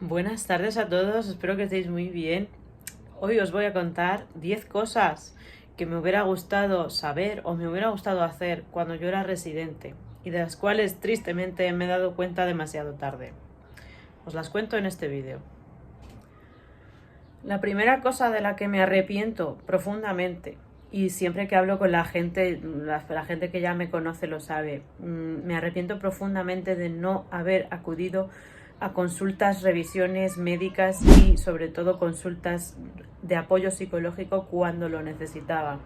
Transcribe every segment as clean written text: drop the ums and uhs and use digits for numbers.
Buenas tardes a todos, espero que estéis muy bien. Hoy os voy a contar 10 cosas que me hubiera gustado saber o me hubiera gustado hacer cuando yo era residente y de las cuales tristemente me he dado cuenta demasiado tarde. Os las cuento en este vídeo. La primera cosa de la que me arrepiento profundamente, y siempre que hablo con la gente que ya me conoce lo sabe, me arrepiento profundamente de no haber acudido a consultas, revisiones médicas y sobre todo consultas de apoyo psicológico cuando lo necesitaba.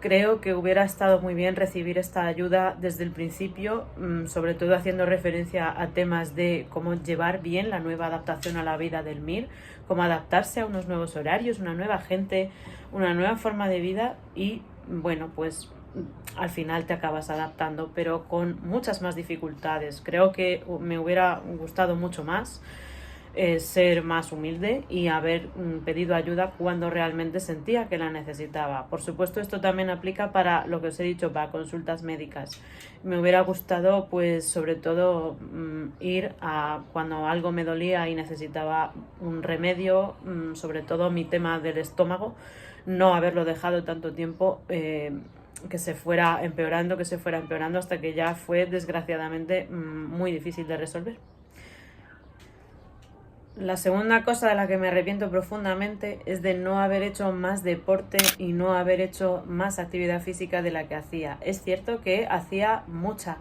Creo que hubiera estado muy bien recibir esta ayuda desde el principio, sobre todo haciendo referencia a temas de cómo llevar bien la nueva adaptación a la vida del MIR, cómo adaptarse a unos nuevos horarios, una nueva gente, una nueva forma de vida y, bueno, pues al final te acabas adaptando, pero con muchas más dificultades. Creo que me hubiera gustado mucho más ser más humilde y haber pedido ayuda cuando realmente sentía que la necesitaba. Por supuesto, esto también aplica para lo que os he dicho, para consultas médicas. Me hubiera gustado, pues, sobre todo, ir a cuando algo me dolía y necesitaba un remedio, sobre todo mi tema del estómago, no haberlo dejado tanto tiempo. Que se fuera empeorando hasta que ya fue desgraciadamente muy difícil de resolver. La segunda cosa de la que me arrepiento profundamente es de no haber hecho más deporte y no haber hecho más actividad física de la que hacía. Es cierto que hacía mucha,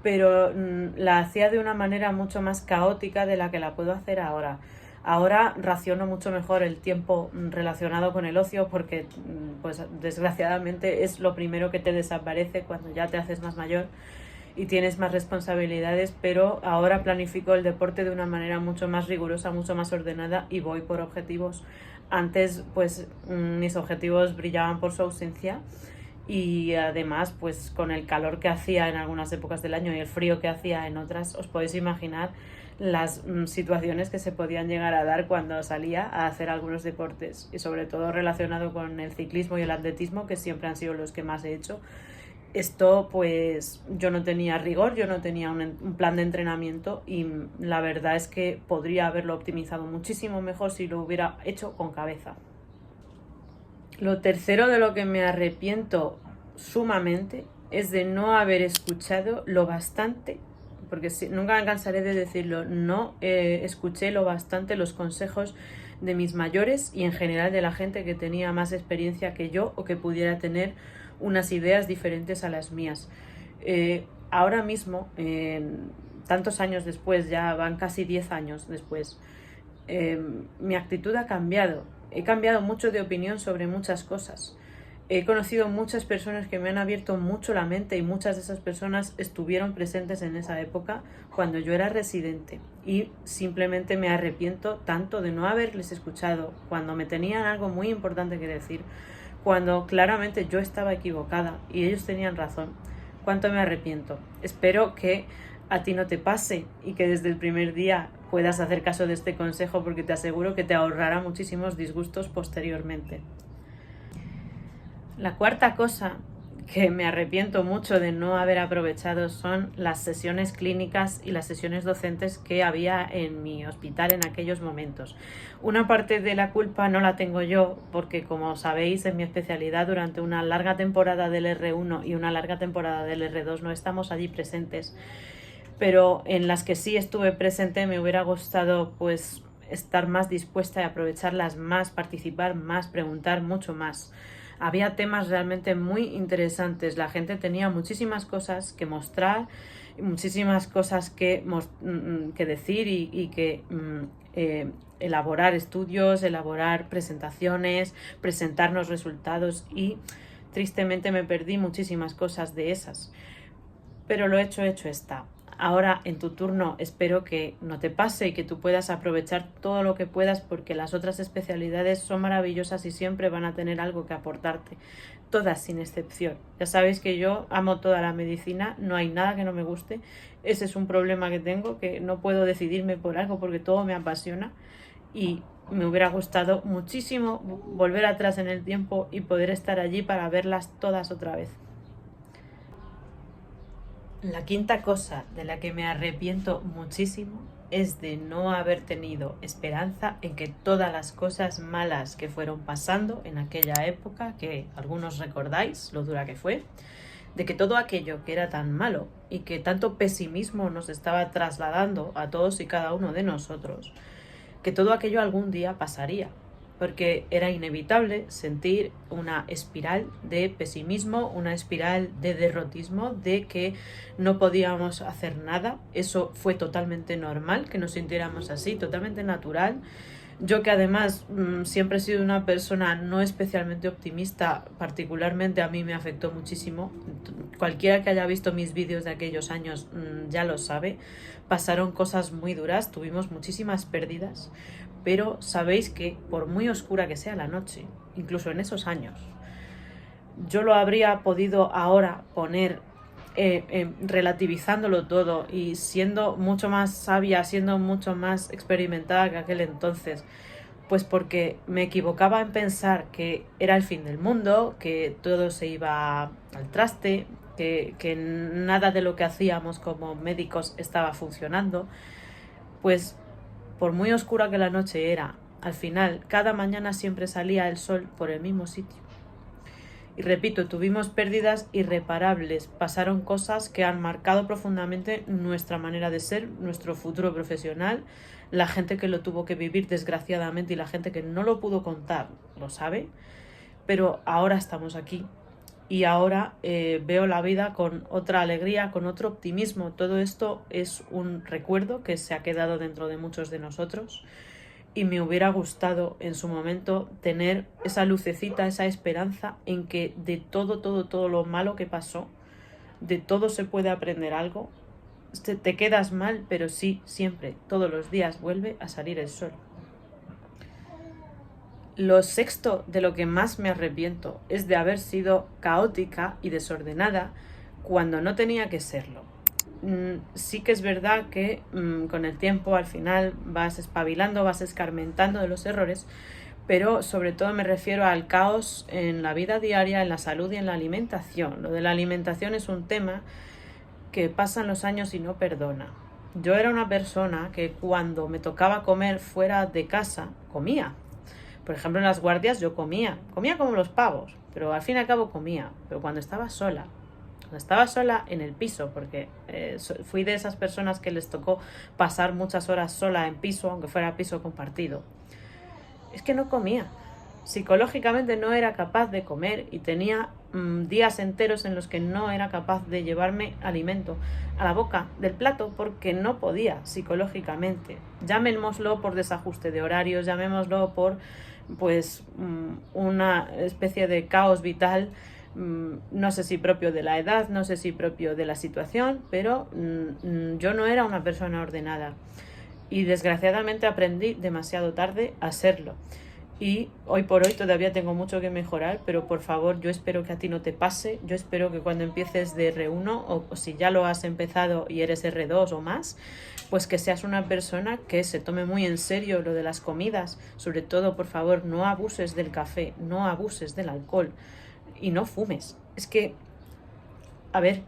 pero la hacía de una manera mucho más caótica de la que la puedo hacer ahora. Ahora raciono mucho mejor el tiempo relacionado con el ocio porque, pues desgraciadamente, es lo primero que te desaparece cuando ya te haces más mayor y tienes más responsabilidades, pero ahora planifico el deporte de una manera mucho más rigurosa, mucho más ordenada y voy por objetivos. Antes, pues mis objetivos brillaban por su ausencia y además, pues con el calor que hacía en algunas épocas del año y el frío que hacía en otras, os podéis imaginar las situaciones que se podían llegar a dar cuando salía a hacer algunos deportes y sobre todo relacionado con el ciclismo y el atletismo, que siempre han sido los que más he hecho. Esto, pues yo no tenía rigor, yo no tenía un plan de entrenamiento y la verdad es que podría haberlo optimizado muchísimo mejor si lo hubiera hecho con cabeza. Lo tercero de lo que me arrepiento sumamente es de no haber escuchado lo bastante, porque nunca me cansaré de decirlo, no escuché lo bastante los consejos de mis mayores y en general de la gente que tenía más experiencia que yo o que pudiera tener unas ideas diferentes a las mías. Ahora mismo, tantos años después, ya van casi 10 años después, mi actitud ha cambiado. He cambiado mucho de opinión sobre muchas cosas. He conocido muchas personas que me han abierto mucho la mente y muchas de esas personas estuvieron presentes en esa época cuando yo era residente y simplemente me arrepiento tanto de no haberles escuchado cuando me tenían algo muy importante que decir, cuando claramente yo estaba equivocada y ellos tenían razón. ¿Cuánto me arrepiento? Espero que a ti no te pase y que desde el primer día puedas hacer caso de este consejo porque te aseguro que te ahorrará muchísimos disgustos posteriormente. La cuarta cosa que me arrepiento mucho de no haber aprovechado son las sesiones clínicas y las sesiones docentes que había en mi hospital en aquellos momentos. Una parte de la culpa no la tengo yo porque, como sabéis, en mi especialidad durante una larga temporada del R1 y una larga temporada del R2 no estamos allí presentes, pero en las que sí estuve presente me hubiera gustado pues estar más dispuesta y aprovecharlas más, participar más, preguntar mucho más. Había temas realmente muy interesantes, la gente tenía muchísimas cosas que mostrar, muchísimas cosas que decir y que elaborar estudios, elaborar presentaciones, presentarnos resultados y tristemente me perdí muchísimas cosas de esas. Pero lo hecho está. Ahora en tu turno espero que no te pase y que tú puedas aprovechar todo lo que puedas porque las otras especialidades son maravillosas y siempre van a tener algo que aportarte, todas sin excepción. Ya sabéis que yo amo toda la medicina, no hay nada que no me guste, ese es un problema que tengo, que no puedo decidirme por algo porque todo me apasiona y me hubiera gustado muchísimo volver atrás en el tiempo y poder estar allí para verlas todas otra vez. La quinta cosa de la que me arrepiento muchísimo es de no haber tenido esperanza en que todas las cosas malas que fueron pasando en aquella época, que algunos recordáis lo dura que fue, de que todo aquello que era tan malo y que tanto pesimismo nos estaba trasladando a todos y cada uno de nosotros, que todo aquello algún día pasaría, porque era inevitable sentir una espiral de pesimismo, una espiral de derrotismo, de que no podíamos hacer nada. Eso fue totalmente normal, que nos sintiéramos así, totalmente natural. Yo, que además siempre he sido una persona no especialmente optimista, particularmente a mí me afectó muchísimo. Cualquiera que haya visto mis vídeos de aquellos años ya lo sabe. Pasaron cosas muy duras, tuvimos muchísimas pérdidas, pero sabéis que por muy oscura que sea la noche, incluso en esos años, yo lo habría podido ahora poner relativizándolo todo y siendo mucho más sabia, siendo mucho más experimentada que aquel entonces, pues porque me equivocaba en pensar que era el fin del mundo, que todo se iba al traste, que nada de lo que hacíamos como médicos estaba funcionando. Pues por muy oscura que la noche era, al final cada mañana siempre salía el sol por el mismo sitio. Y repito, tuvimos pérdidas irreparables, pasaron cosas que han marcado profundamente nuestra manera de ser, nuestro futuro profesional. La gente que lo tuvo que vivir desgraciadamente y la gente que no lo pudo contar lo sabe, pero ahora estamos aquí y ahora veo la vida con otra alegría, con otro optimismo. Todo esto es un recuerdo que se ha quedado dentro de muchos de nosotros. Y me hubiera gustado en su momento tener esa lucecita, esa esperanza en que de todo lo malo que pasó, de todo se puede aprender algo. Te quedas mal, pero sí, siempre, todos los días vuelve a salir el sol. Lo sexto de lo que más me arrepiento es de haber sido caótica y desordenada cuando no tenía que serlo. Sí que es verdad que con el tiempo al final vas espabilando, vas escarmentando de los errores, pero sobre todo me refiero al caos en la vida diaria, en la salud y en la alimentación. Lo de la alimentación es un tema que pasan los años y no perdona. Yo era una persona que cuando me tocaba comer fuera de casa, comía. Por ejemplo, en las guardias yo comía como los pavos, pero al fin y al cabo comía. Pero cuando estaba sola en el piso, porque fui de esas personas que les tocó pasar muchas horas sola en piso, aunque fuera piso compartido, es que no comía. Psicológicamente no era capaz de comer y tenía días enteros en los que no era capaz de llevarme alimento a la boca del plato porque no podía psicológicamente. Llamémoslo por desajuste de horarios, llamémoslo por una especie de caos vital. No sé si propio de la edad, no sé si propio de la situación, pero yo no era una persona ordenada y desgraciadamente aprendí demasiado tarde a serlo. Y hoy por hoy todavía tengo mucho que mejorar, pero por favor, yo espero que a ti no te pase. Yo espero que cuando empieces de R1 o si ya lo has empezado y eres R2 o más, pues que seas una persona que se tome muy en serio lo de las comidas. Sobre todo, por favor, no abuses del café, no abuses del alcohol y no fumes. Es que, a ver,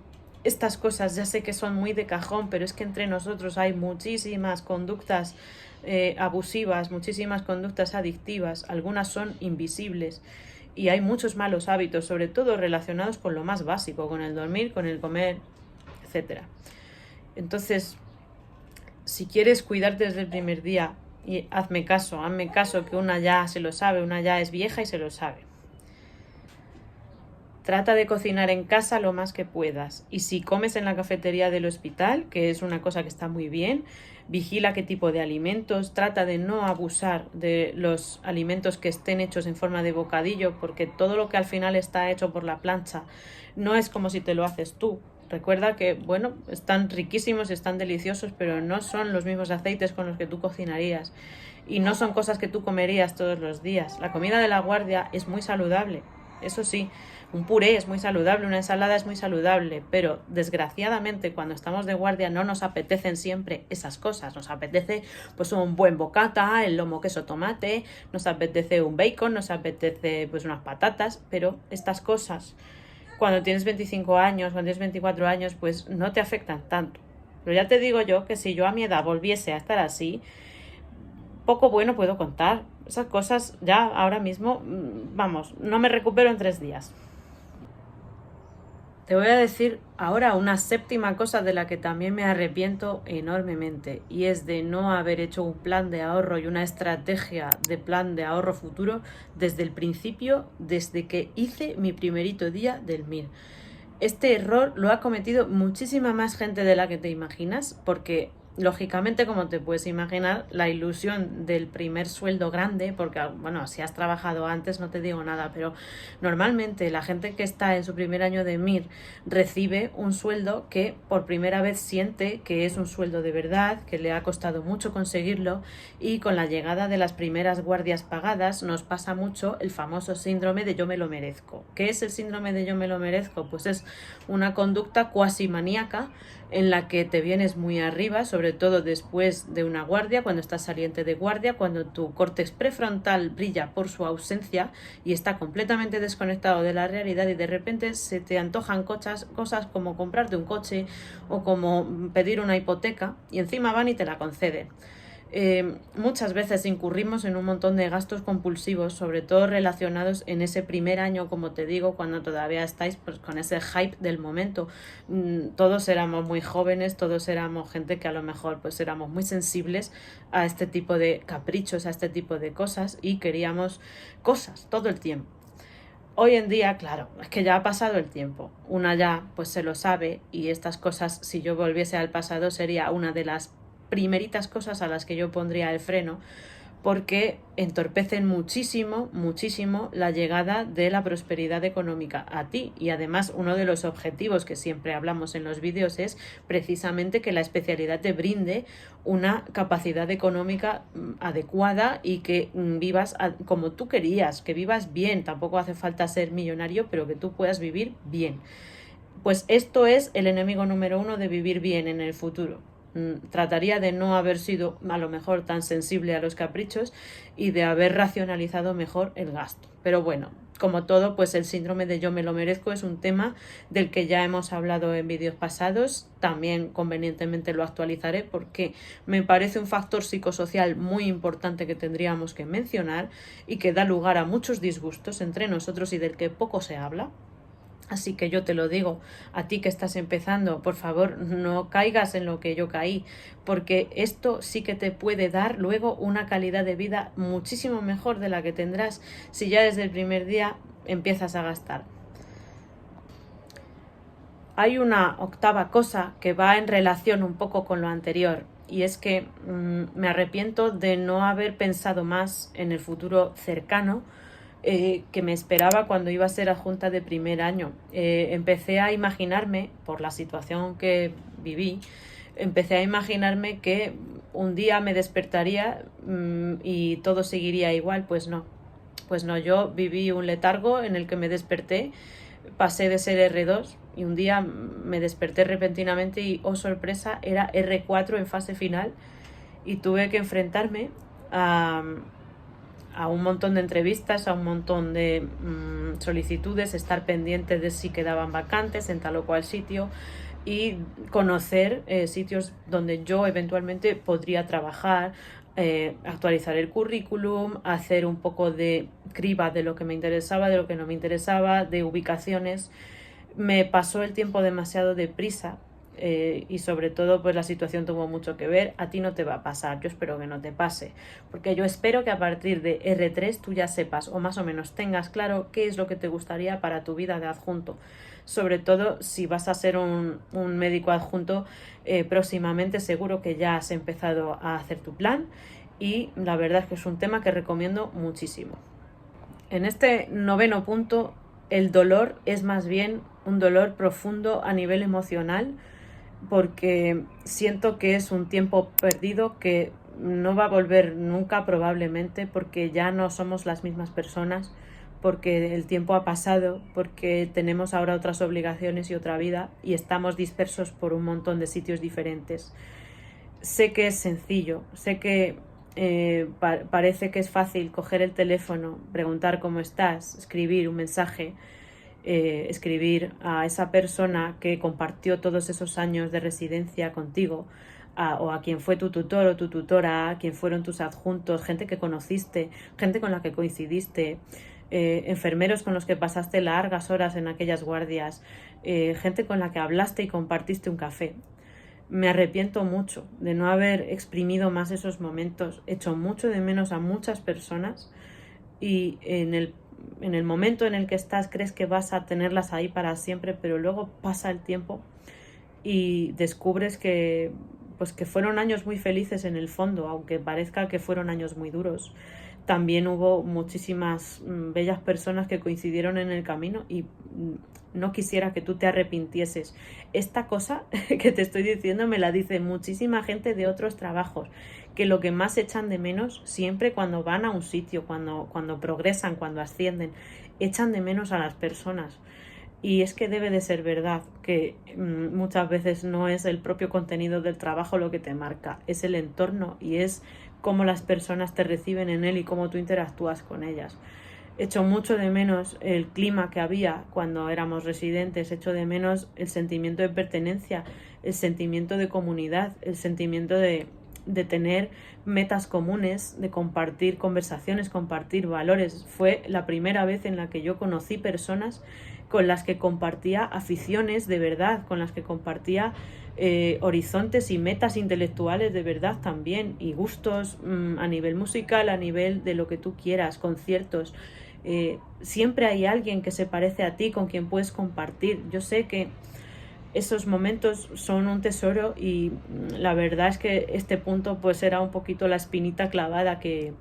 estas cosas ya sé que son muy de cajón, pero es que entre nosotros hay muchísimas conductas abusivas, muchísimas conductas adictivas, algunas son invisibles y hay muchos malos hábitos, sobre todo relacionados con lo más básico, con el dormir, con el comer, etcétera. Entonces, si quieres cuidarte desde el primer día, y hazme caso, que una ya se lo sabe, una ya es vieja y se lo sabe. Trata de cocinar en casa lo más que puedas. Y si comes en la cafetería del hospital, que es una cosa que está muy bien, vigila qué tipo de alimentos. Trata de no abusar de los alimentos que estén hechos en forma de bocadillo, porque todo lo que al final está hecho por la plancha no es como si te lo haces tú. Recuerda que, están riquísimos, están deliciosos, pero no son los mismos aceites con los que tú cocinarías. Y no son cosas que tú comerías todos los días. La comida de la guardia es muy saludable, eso sí. Un puré es muy saludable, una ensalada es muy saludable, pero desgraciadamente cuando estamos de guardia no nos apetecen siempre esas cosas. Nos apetece un buen bocata, el lomo queso tomate, nos apetece un bacon, nos apetece unas patatas, pero estas cosas cuando tienes 25 años, cuando tienes 24 años, pues no te afectan tanto. Pero ya te digo yo que si yo a mi edad volviese a estar así, poco bueno puedo contar. Esas cosas ya ahora mismo, vamos, no me recupero en 3 días. Te voy a decir ahora una séptima cosa de la que también me arrepiento enormemente, y es de no haber hecho un plan de ahorro y una estrategia de plan de ahorro futuro desde el principio, desde que hice mi primerito día del MIR. Este error lo ha cometido muchísima más gente de la que te imaginas, porque lógicamente, como te puedes imaginar, la ilusión del primer sueldo grande, porque bueno, si has trabajado antes no te digo nada, pero normalmente la gente que está en su primer año de MIR recibe un sueldo que por primera vez siente que es un sueldo de verdad, que le ha costado mucho conseguirlo, y con la llegada de las primeras guardias pagadas nos pasa mucho el famoso síndrome de yo me lo merezco. ¿Qué es el síndrome de yo me lo merezco? Pues es una conducta cuasi maníaca en la que te vienes muy arriba, sobre todo después de una guardia, cuando estás saliente de guardia, cuando tu córtex prefrontal brilla por su ausencia y está completamente desconectado de la realidad, y de repente se te antojan cosas como comprarte un coche o como pedir una hipoteca, y encima van y te la conceden. Muchas veces incurrimos en un montón de gastos compulsivos, sobre todo relacionados en ese primer año, como te digo, cuando todavía estáis pues con ese hype del momento. Todos éramos muy jóvenes, todos éramos gente que a lo mejor pues éramos muy sensibles a este tipo de caprichos, a este tipo de cosas, y queríamos cosas todo el tiempo. Hoy en día, claro, es que ya ha pasado el tiempo. Una ya pues se lo sabe, y estas cosas, si yo volviese al pasado, sería una de las primeritas cosas a las que yo pondría el freno, porque entorpecen muchísimo, muchísimo la llegada de la prosperidad económica a ti. Y además, uno de los objetivos que siempre hablamos en los vídeos es precisamente que la especialidad te brinde una capacidad económica adecuada y que vivas como tú querías, que vivas bien. Tampoco hace falta ser millonario, pero que tú puedas vivir bien. Pues esto es el enemigo número 1 de vivir bien en el futuro. Trataría de no haber sido a lo mejor tan sensible a los caprichos y de haber racionalizado mejor el gasto. Pero bueno, como todo, pues el síndrome de yo me lo merezco es un tema del que ya hemos hablado en vídeos pasados. También convenientemente lo actualizaré porque me parece un factor psicosocial muy importante que tendríamos que mencionar y que da lugar a muchos disgustos entre nosotros y del que poco se habla. Así que yo te lo digo, a ti que estás empezando, por favor, no caigas en lo que yo caí, porque esto sí que te puede dar luego una calidad de vida muchísimo mejor de la que tendrás si ya desde el primer día empiezas a gastar. Hay una octava cosa que va en relación un poco con lo anterior, y es que me arrepiento de no haber pensado más en el futuro cercano que me esperaba cuando iba a ser adjunta de primer año. Empecé a imaginarme, por la situación que viví, empecé a imaginarme que un día me despertaría y todo seguiría igual. Pues no. Pues no, yo viví un letargo en el que me desperté, pasé de ser R2 y un día me desperté repentinamente y, oh sorpresa, era R4 en fase final, y tuve que enfrentarme a un montón de entrevistas, a un montón de solicitudes, estar pendiente de si quedaban vacantes en tal o cual sitio y conocer sitios donde yo eventualmente podría trabajar, actualizar el currículum, hacer un poco de criba de lo que me interesaba, de lo que no me interesaba, de ubicaciones. Me pasó el tiempo demasiado deprisa. Y sobre todo pues la situación tuvo mucho que ver. A ti no te va a pasar, yo espero que no te pase, porque yo espero que a partir de R3 tú ya sepas o más o menos tengas claro qué es lo que te gustaría para tu vida de adjunto, sobre todo si vas a ser un médico adjunto. Próximamente seguro que ya has empezado a hacer tu plan, y la verdad es que es un tema que recomiendo muchísimo. En este noveno punto, el dolor es más bien un dolor profundo a nivel emocional, porque siento que es un tiempo perdido que no va a volver nunca probablemente, porque ya no somos las mismas personas, porque el tiempo ha pasado, porque tenemos ahora otras obligaciones y otra vida y estamos dispersos por un montón de sitios diferentes. Sé que es sencillo, sé que parece que es fácil coger el teléfono, preguntar cómo estás, escribir un mensaje, escribir a esa persona que compartió todos esos años de residencia contigo, o a quien fue tu tutor o tu tutora, a quien fueron tus adjuntos, gente que conociste, gente con la que coincidiste, enfermeros con los que pasaste largas horas en aquellas guardias, gente con la que hablaste y compartiste un café. Me arrepiento mucho de no haber exprimido más esos momentos. Echo mucho de menos a muchas personas y en el momento en el que estás crees que vas a tenerlas ahí para siempre, pero luego pasa el tiempo y descubres que pues que fueron años muy felices en el fondo, aunque parezca que fueron años muy duros. También hubo muchísimas bellas personas que coincidieron en el camino y no quisiera que tú te arrepintieses. Esta cosa que te estoy diciendo me la dice muchísima gente de otros trabajos, que lo que más echan de menos siempre cuando van a un sitio, cuando progresan, cuando ascienden, echan de menos a las personas. Y es que debe de ser verdad que muchas veces no es el propio contenido del trabajo lo que te marca, es el entorno y es cómo las personas te reciben en él y cómo tú interactúas con ellas. Echo mucho de menos el clima que había cuando éramos residentes, echo de menos el sentimiento de pertenencia, el sentimiento de comunidad, el sentimiento de tener metas comunes, de compartir conversaciones, compartir valores. Fue la primera vez en la que yo conocí personas con las que compartía aficiones de verdad, con las que compartía horizontes y metas intelectuales de verdad también, y gustos a nivel musical, a nivel de lo que tú quieras, conciertos. Siempre hay alguien que se parece a ti, con quien puedes compartir. Yo sé que esos momentos son un tesoro y la verdad es que este punto pues era un poquito la espinita clavada que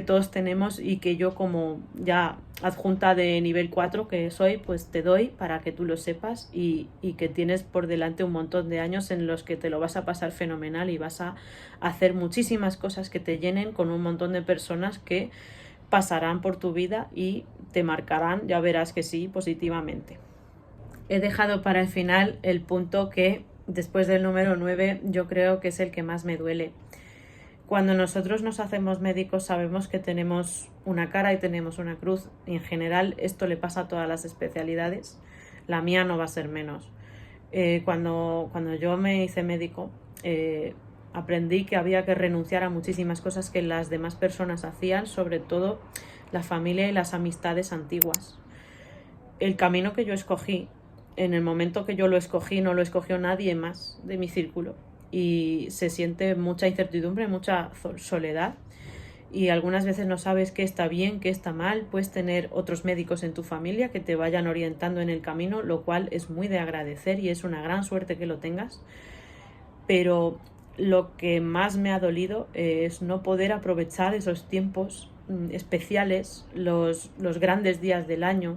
todos tenemos y que yo, como ya adjunta de nivel 4 que soy, pues te doy para que tú lo sepas y que tienes por delante un montón de años en los que te lo vas a pasar fenomenal y vas a hacer muchísimas cosas que te llenen con un montón de personas que pasarán por tu vida y te marcarán, ya verás que sí, positivamente. He dejado para el final el punto que, después del número 9, yo creo que es el que más me duele. Cuando nosotros nos hacemos médicos sabemos que tenemos una cara y tenemos una cruz, y en general esto le pasa a todas las especialidades. La mía no va a ser menos. Cuando yo me hice médico, aprendí que había que renunciar a muchísimas cosas que las demás personas hacían, sobre todo la familia y las amistades antiguas. El camino que yo escogí, en el momento que yo lo escogí, no lo escogió nadie más de mi círculo. Y se siente mucha incertidumbre, mucha soledad, y algunas veces no sabes qué está bien, qué está mal. Puedes tener otros médicos en tu familia que te vayan orientando en el camino, lo cual es muy de agradecer y es una gran suerte que lo tengas, pero lo que más me ha dolido es no poder aprovechar esos tiempos especiales, los grandes días del año,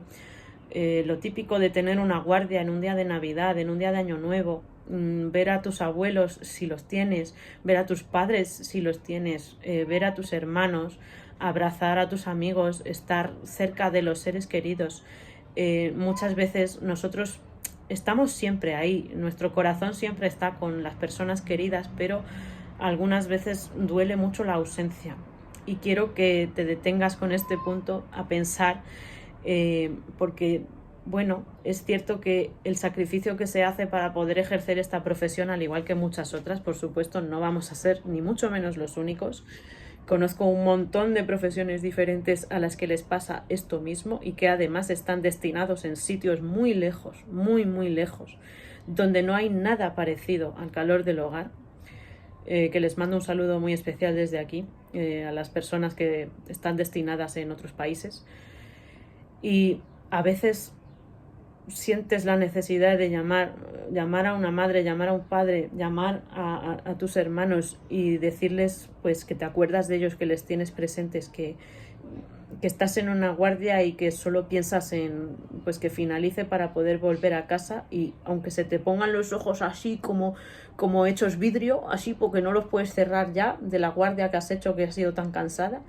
lo típico de tener una guardia en un día de Navidad, en un día de Año Nuevo, ver a tus abuelos si los tienes, ver a tus padres si los tienes, ver a tus hermanos, abrazar a tus amigos, estar cerca de los seres queridos. Muchas veces nosotros estamos siempre ahí, nuestro corazón siempre está con las personas queridas, pero algunas veces duele mucho la ausencia. Y quiero que te detengas con este punto a pensar, porque bueno, es cierto que el sacrificio que se hace para poder ejercer esta profesión, al igual que muchas otras, por supuesto, no vamos a ser ni mucho menos los únicos. Conozco un montón de profesiones diferentes a las que les pasa esto mismo y que además están destinados en sitios muy lejos, muy, muy lejos, donde no hay nada parecido al calor del hogar. Que les mando un saludo muy especial desde aquí, a las personas que están destinadas en otros países. Y a veces sientes la necesidad de llamar a una madre, llamar a un padre, llamar a tus hermanos y decirles pues que te acuerdas de ellos, que les tienes presentes, que estás en una guardia y que solo piensas en pues que finalice para poder volver a casa, y aunque se te pongan los ojos así como hechos vidrio, así porque no los puedes cerrar ya de la guardia que has hecho, que has sido tan cansada,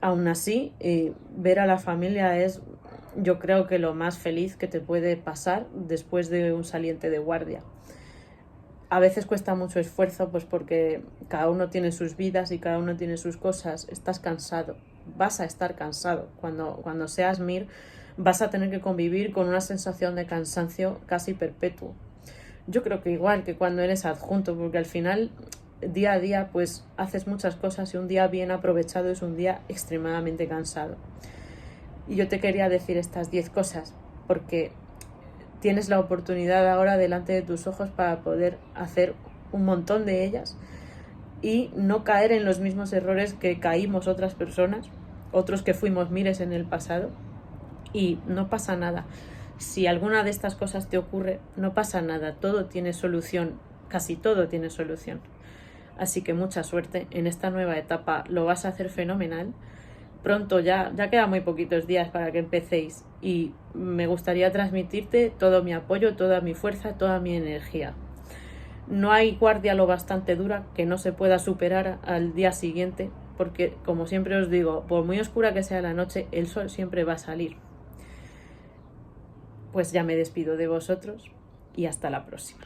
aún así ver a la familia es, yo creo, que lo más feliz que te puede pasar después de un saliente de guardia. A veces cuesta mucho esfuerzo, pues porque cada uno tiene sus vidas y cada uno tiene sus cosas. Estás cansado, vas a estar cansado. Cuando seas MIR vas a tener que convivir con una sensación de cansancio casi perpetuo. Yo creo que igual que cuando eres adjunto, porque al final, día a día, pues haces muchas cosas y un día bien aprovechado es un día extremadamente cansado. Y yo te quería decir estas 10 cosas, porque tienes la oportunidad ahora delante de tus ojos para poder hacer un montón de ellas y no caer en los mismos errores que caímos otras personas, otros que fuimos miles en el pasado, y no pasa nada. Si alguna de estas cosas te ocurre, no pasa nada, todo tiene solución, casi todo tiene solución. Así que mucha suerte en esta nueva etapa, lo vas a hacer fenomenal. Pronto ya quedan muy poquitos días para que empecéis y me gustaría transmitirte todo mi apoyo, toda mi fuerza, toda mi energía. No hay guardia lo bastante dura que no se pueda superar al día siguiente, porque como siempre os digo, por muy oscura que sea la noche, el sol siempre va a salir. Pues ya me despido de vosotros y hasta la próxima.